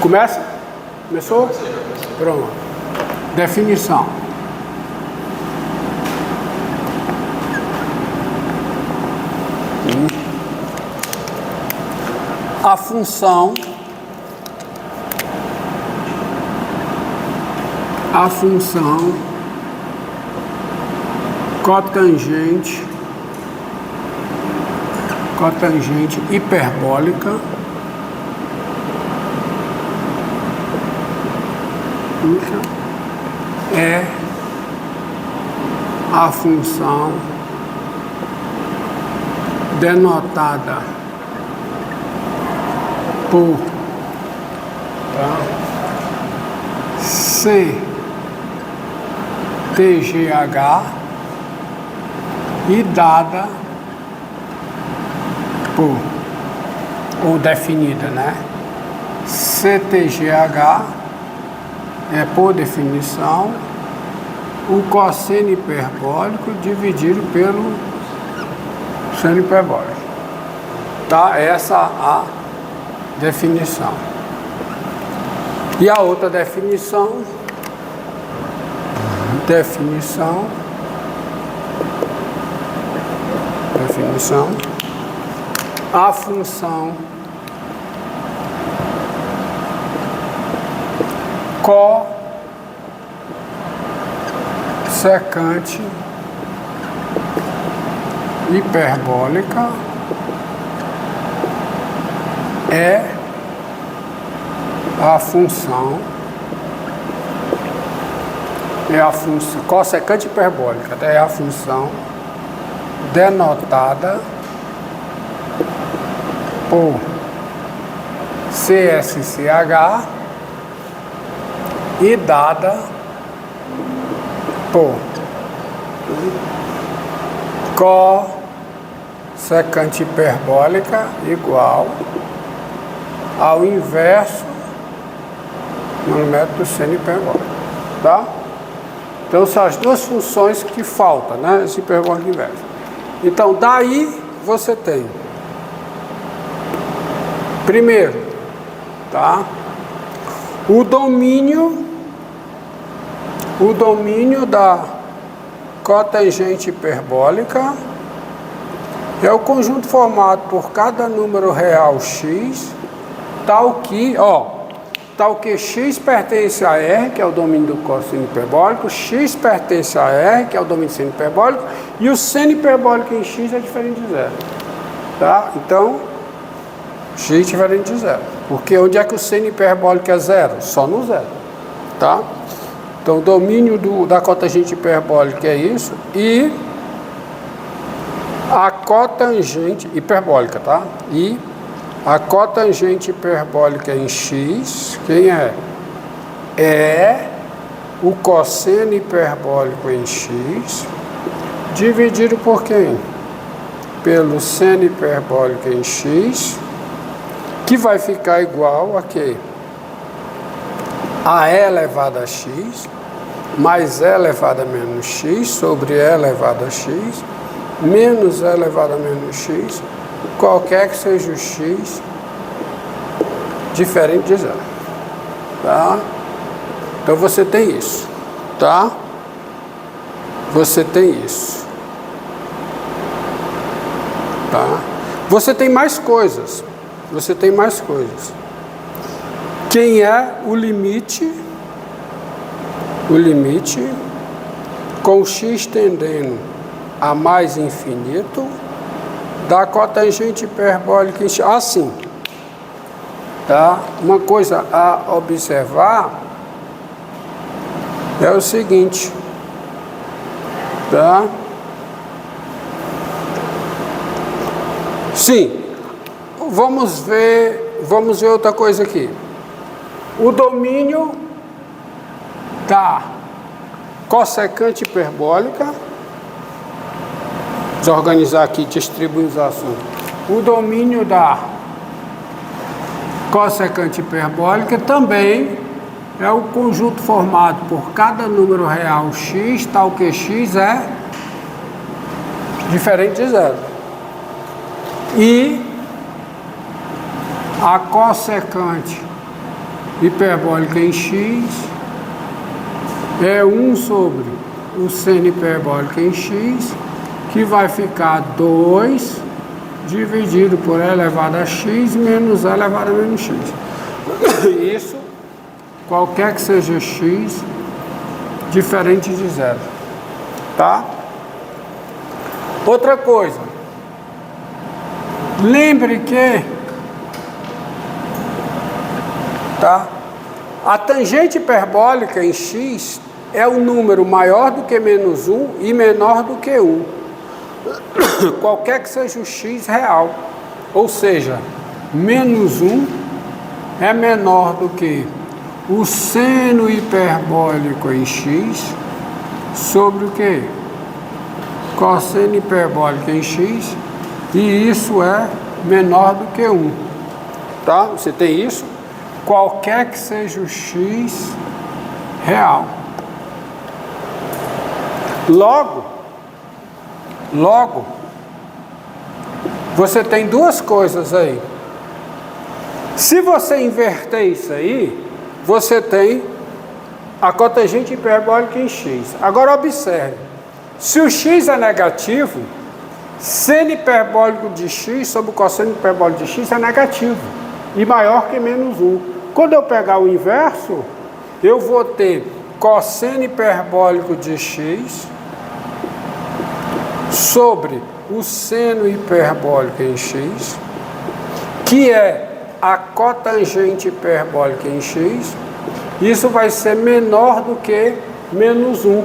Começa? Começou? Pronto. Definição. A função cotangente hiperbólica é a função denotada por CTGH e dada por, ou definida, né? CTGH é, por definição, o cosseno hiperbólico dividido pelo seno hiperbólico. Tá? Essa a definição. E a outra definição, a função cossecante hiperbólica é a função cossecante hiperbólica é a função denotada por CSCH e dada por cossecante hiperbólica igual ao inverso no método seno hiperbólico, tá? Então são as duas funções que faltam, né? Esse hiperbólico inverso. Então daí você tem, primeiro, tá? O domínio da cotangente hiperbólica é o conjunto formado por cada número real x, tal que x pertence a R, que é o domínio do cosseno hiperbólico, x pertence a R, que é o domínio do seno hiperbólico, e o seno hiperbólico em x é diferente de zero. Tá? Então, x é diferente de zero. Porque onde é que o seno hiperbólico é zero? Só no zero. Tá? Então, o domínio da cotangente hiperbólica é isso, e a cotangente hiperbólica, tá? E a cotangente hiperbólica em x, quem é? É o cosseno hiperbólico em x, dividido por quem? Pelo seno hiperbólico em x, que vai ficar igual a quê? A e elevado a x, mais e elevado a menos x, sobre e elevado a x, menos e elevado a menos x, qualquer que seja o x diferente de zero, tá? Então você tem isso, tá? Você tem isso, tá? Você tem mais coisas, Quem é o limite com x tendendo a mais infinito da cotangente hiperbólica em x. Assim, tá? Uma coisa a observar é o seguinte, tá? Sim, vamos ver outra coisa aqui. O domínio da cossecante hiperbólica, desorganizar aqui, distribuir os assuntos. O domínio da cossecante hiperbólica também é o conjunto formado por cada número real x, tal que x é diferente de zero. E a cossecante hiperbólica em x é 1 sobre o seno hiperbólico em x, que vai ficar 2 dividido por e elevado a x menos e elevado a menos x. Isso, qualquer que seja x, diferente de zero. Tá? Outra coisa. Lembre que a tangente hiperbólica em x é um número maior do que menos 1 e menor do que 1. Qualquer que seja o x real. Ou seja, menos 1 é menor do que o seno hiperbólico em x sobre o que? Cosseno hiperbólico em x, e isso é menor do que 1. Tá? Você tem isso? Qualquer que seja o x real. Logo, você tem duas coisas aí. Se você inverter isso aí, você tem a cotangente hiperbólica em x. Agora observe, se o x é negativo, seno hiperbólico de x sobre o cosseno hiperbólico de x é negativo e maior que menos 1. Quando eu pegar o inverso, eu vou ter cosseno hiperbólico de x sobre o seno hiperbólico em x, que é a cotangente hiperbólica em x. Isso vai ser menor do que menos 1.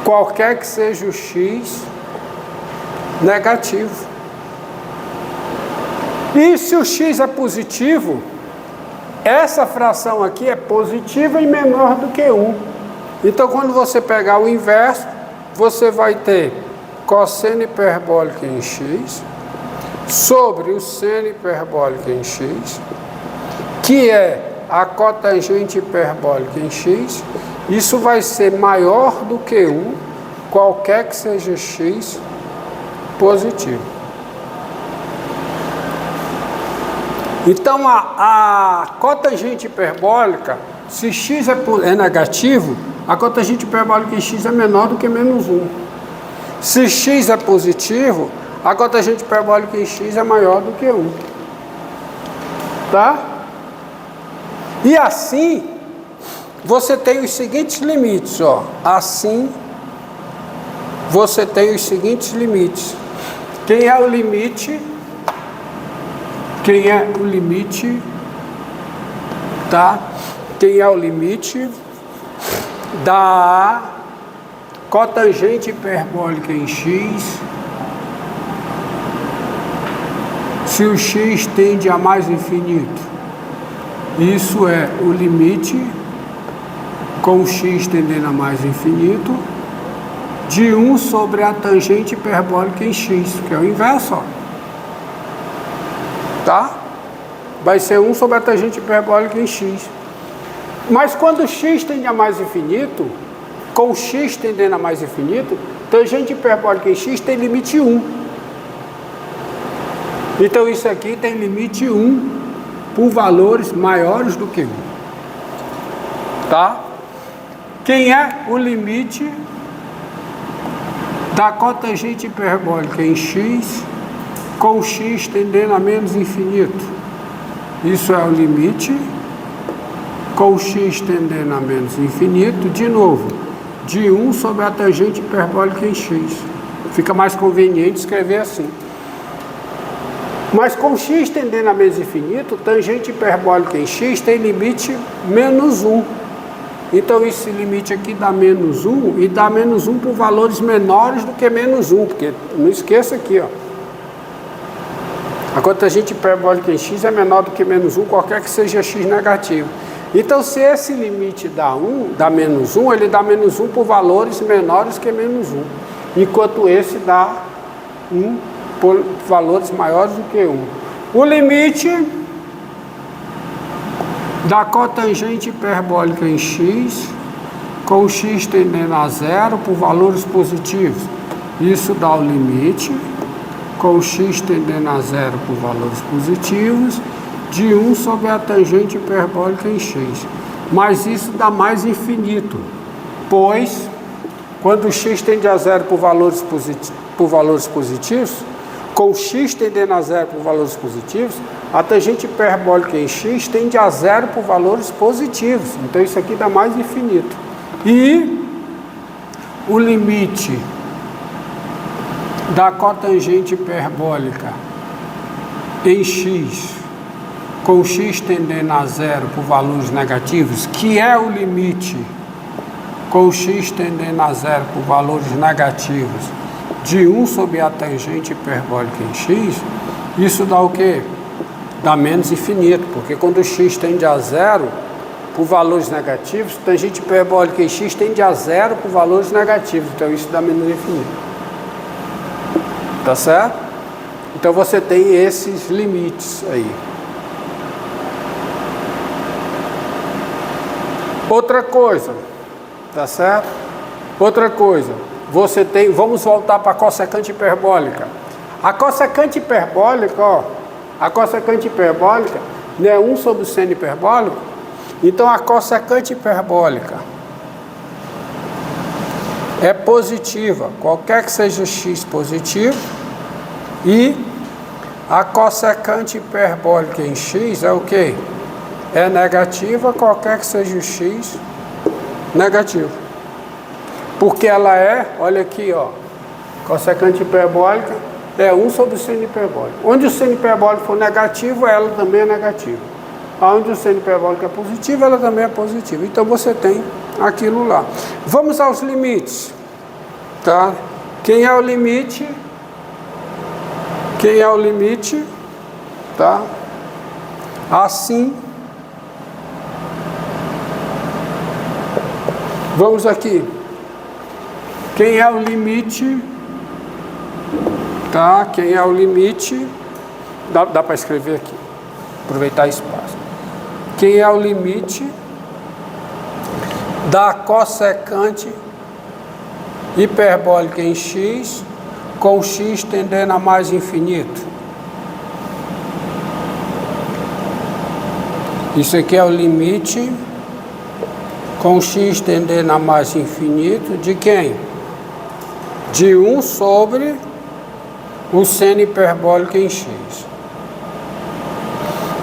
Qualquer que seja o x negativo. E se o x é positivo, essa fração aqui é positiva e menor do que 1. Então, quando você pegar o inverso, você vai ter cosseno hiperbólico em x sobre o seno hiperbólico em x, que é a cotangente hiperbólica em x. Isso vai ser maior do que 1, qualquer que seja x positivo. Então, a cotangente hiperbólica, se x é negativo, a cotangente hiperbólica em x é menor do que menos 1. Se x é positivo, a cotangente hiperbólica em x é maior do que 1. Tá? E assim, você tem os seguintes limites, ó. Assim, você tem os seguintes limites. Quem é o limite? Quem é o limite? Tá? Quem é o limite da cotangente hiperbólica em x, se o x tende a mais infinito? Isso é o limite com o x tendendo a mais infinito de 1 sobre a tangente hiperbólica em x, que é o inverso, ó. Tá? Vai ser 1 sobre a tangente hiperbólica em x. Mas quando o x tende a mais infinito, com o x tendendo a mais infinito, tangente hiperbólica em x tem limite 1. Então isso aqui tem limite 1 por valores maiores do que 1. Tá? Quem é o limite da cotangente hiperbólica em x com x tendendo a menos infinito? Isso é o limite com x tendendo a menos infinito, de novo, de 1 sobre a tangente hiperbólica em x. Fica mais conveniente escrever assim. Mas com x tendendo a menos infinito, tangente hiperbólica em x tem limite menos 1. Então esse limite aqui dá menos 1 e dá menos 1 por valores menores do que menos 1, porque não esqueça aqui, ó. A cotangente hiperbólica em x é menor do que menos 1, qualquer que seja x negativo. Então, se esse limite dá menos 1, ele dá menos 1 por valores menores que menos 1. Enquanto esse dá 1 por valores maiores do que 1. O limite da cotangente hiperbólica em x, com x tendendo a zero por valores positivos. Isso dá o limite com x tendendo a zero por valores positivos de 1 sobre a tangente hiperbólica em x. Mas isso dá mais infinito, pois quando x tende a zero por valores positivos, com x tendendo a zero por valores positivos, a tangente hiperbólica em x tende a zero por valores positivos. Então isso aqui dá mais infinito. E o limite da cotangente hiperbólica em x, com x tendendo a zero por valores negativos, que é o limite com x tendendo a zero por valores negativos de 1 sobre a tangente hiperbólica em x, isso dá o quê? Dá menos infinito, porque quando x tende a zero por valores negativos, tangente hiperbólica em x tende a zero por valores negativos, então isso dá menos infinito. Tá certo? Então você tem esses limites aí. Outra coisa, tá certo? Outra coisa, você tem, vamos voltar para a cossecante hiperbólica. A cossecante hiperbólica, ó, a cossecante hiperbólica não é 1 sobre o seno hiperbólico? Então a cossecante hiperbólica é positiva, qualquer que seja x positivo, e a cossecante hiperbólica em x é o quê? É negativa, qualquer que seja o x negativo. Porque ela é, olha aqui, ó, cossecante hiperbólica é 1 sobre o seno hiperbólico. Onde o seno hiperbólico for negativo, ela também é negativa. Onde o seno hiperbólico é positivo, ela também é positiva. Então você tem aquilo lá. Vamos aos limites, tá? Quem é o limite? Quem é o limite? Tá? Assim. Vamos aqui. Quem é o limite? Tá? Quem é o limite? Dá para escrever aqui. Aproveitar espaço. Quem é o limite da cossecante hiperbólica em x com x tendendo a mais infinito? Isso aqui é o limite com x tendendo a mais infinito de quem? De 1 sobre o seno hiperbólico em x.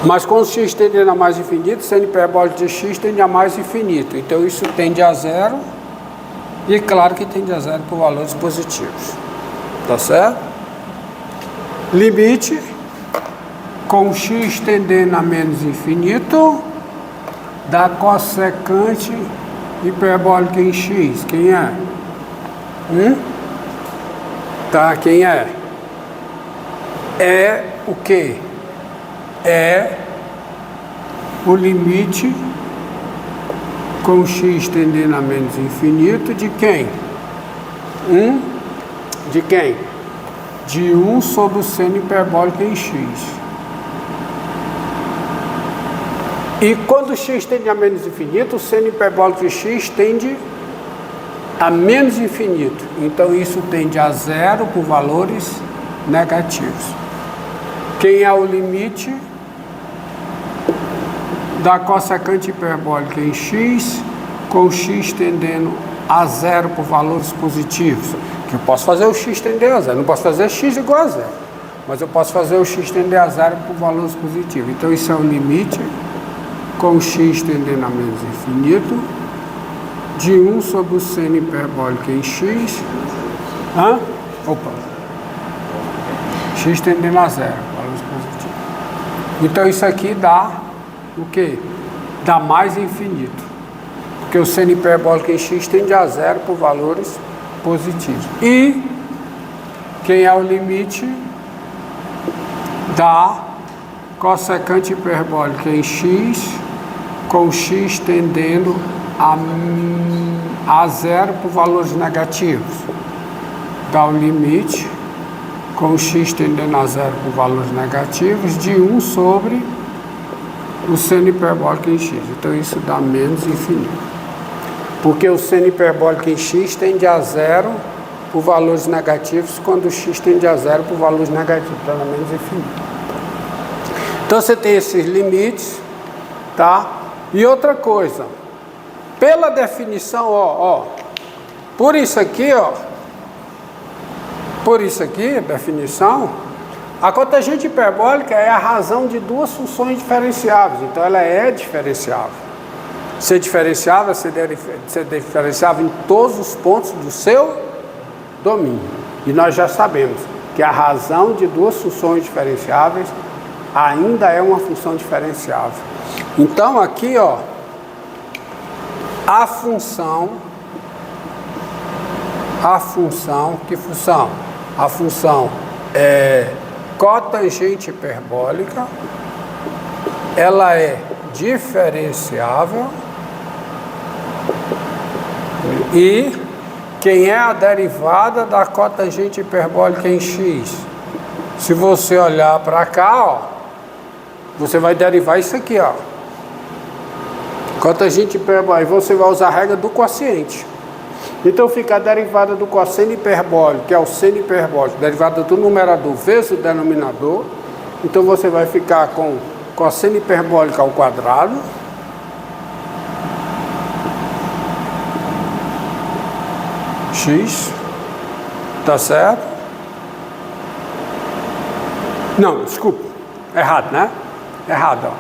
Mas com x tendendo a mais infinito, o seno hiperbólico de x tende a mais infinito. Então isso tende a zero, e claro que tende a zero por valores positivos. Tá certo? Limite com x tendendo a menos infinito da cossecante hiperbólica em x. Quem é? Tá, quem é? É o quê? É o limite com x tendendo a menos infinito de quem? De quem? De 1 sobre o seno hiperbólico em x. E quando x tende a menos infinito, o seno hiperbólico de x tende a menos infinito. Então isso tende a zero por valores negativos. Quem é o limite da cossecante hiperbólica em x com x tendendo a zero por valores positivos? Que eu posso fazer o x tender a zero, não posso fazer x igual a zero, mas eu posso fazer o x tender a zero por valores positivos. Então isso é o limite com x tendendo a menos infinito de 1 sobre o seno hiperbólico em x, x tendendo a zero, valores positivos. Então isso aqui dá o quê? Dá mais infinito, porque o seno hiperbólico em x tende a zero por valores positivos. E quem é o limite da cossecante hiperbólica em x com x tendendo a zero por valores negativos? Dá o limite com x tendendo a zero por valores negativos de 1 sobre o seno hiperbólico em x. Então isso dá menos infinito, porque o seno hiperbólico em x tende a zero por valores negativos, quando o x tende a zero por valores negativos, então dá menos infinito. Então você tem esses limites, tá? E outra coisa, pela definição, por isso aqui, definição, a cotangente hiperbólica é a razão de duas funções diferenciáveis, então ela é diferenciável. Ser diferenciável, ser diferenciável em todos os pontos do seu domínio. E nós já sabemos que a razão de duas funções diferenciáveis ainda é uma função diferenciável. Então aqui, a função, que função? A função é cotangente hiperbólica, ela é diferenciável e quem é a derivada da cotangente hiperbólica em x? Se você olhar para cá, você vai derivar isso aqui, cotangente hiperbólica, você vai usar a regra do quociente. Então fica a derivada do cosseno hiperbólico, que é o seno hiperbólico, derivada do numerador vezes o denominador. Então você vai ficar com cosseno hiperbólico ao quadrado x, tá certo? Não, desculpa, errado, né? Errado,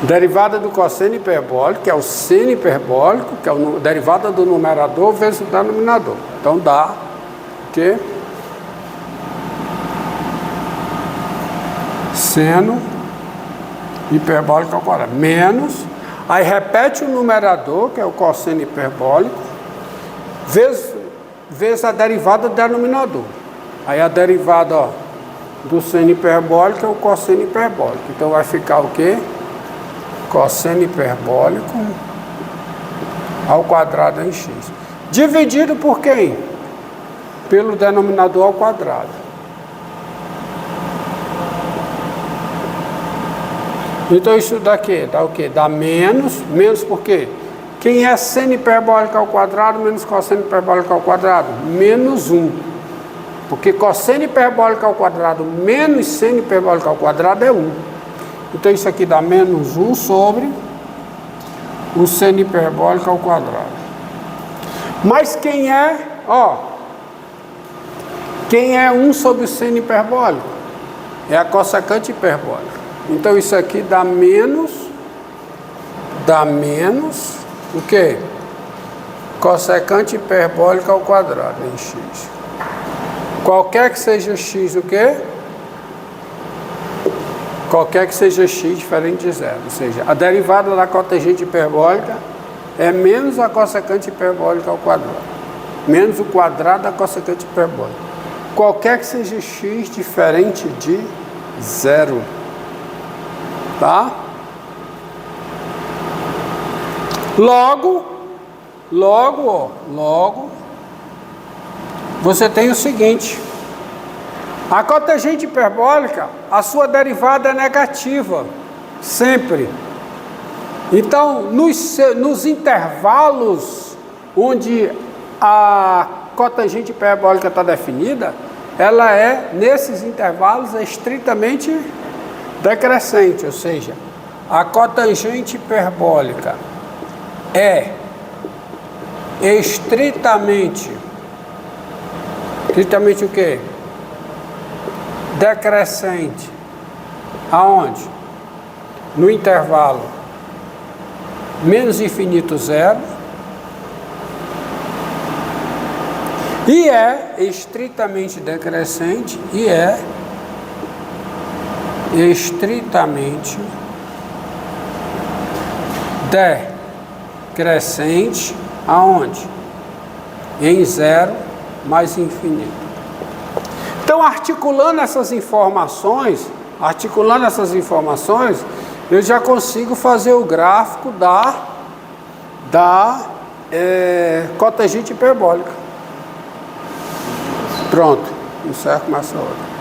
Derivada do cosseno hiperbólico, que é o seno hiperbólico, que é a derivada do numerador vezes o denominador. Então dá o quê? Seno hiperbólico ao quadrado. Menos, aí repete o numerador, que é o cosseno hiperbólico, vezes a derivada do denominador. Aí a derivada do seno hiperbólico é o cosseno hiperbólico. Então vai ficar o quê? Cosseno hiperbólico ao quadrado em x. Dividido por quem? Pelo denominador ao quadrado. Então isso daqui dá o quê? Dá menos por quê? Quem é seno hiperbólico ao quadrado menos cosseno hiperbólico ao quadrado? Menos 1. Porque cosseno hiperbólico ao quadrado menos seno hiperbólico ao quadrado é 1. Então isso aqui dá menos 1 sobre o seno hiperbólico ao quadrado. Mas quem é, quem é 1 sobre o seno hiperbólico? É a cossecante hiperbólica. Então isso aqui dá menos o quê? Cossecante hiperbólica ao quadrado em x. Qualquer que seja x o quê? Qualquer que seja x diferente de zero. Ou seja, a derivada da cotangente hiperbólica é menos a cossecante hiperbólica ao quadrado. Menos o quadrado da cossecante hiperbólica. Qualquer que seja x diferente de zero. Tá? Logo, você tem o seguinte. A cotangente hiperbólica, a sua derivada é negativa, sempre. Então, nos intervalos onde a cotangente hiperbólica está definida, ela é, nesses intervalos, estritamente decrescente, ou seja, a cotangente hiperbólica é estritamente o quê? Decrescente. Aonde? No intervalo menos infinito zero. E é estritamente decrescente e é estritamente decrescente aonde? Em zero mais infinito. Então, articulando essas informações, eu já consigo fazer o gráfico da cotangente hiperbólica. Pronto, encerro com essa outra.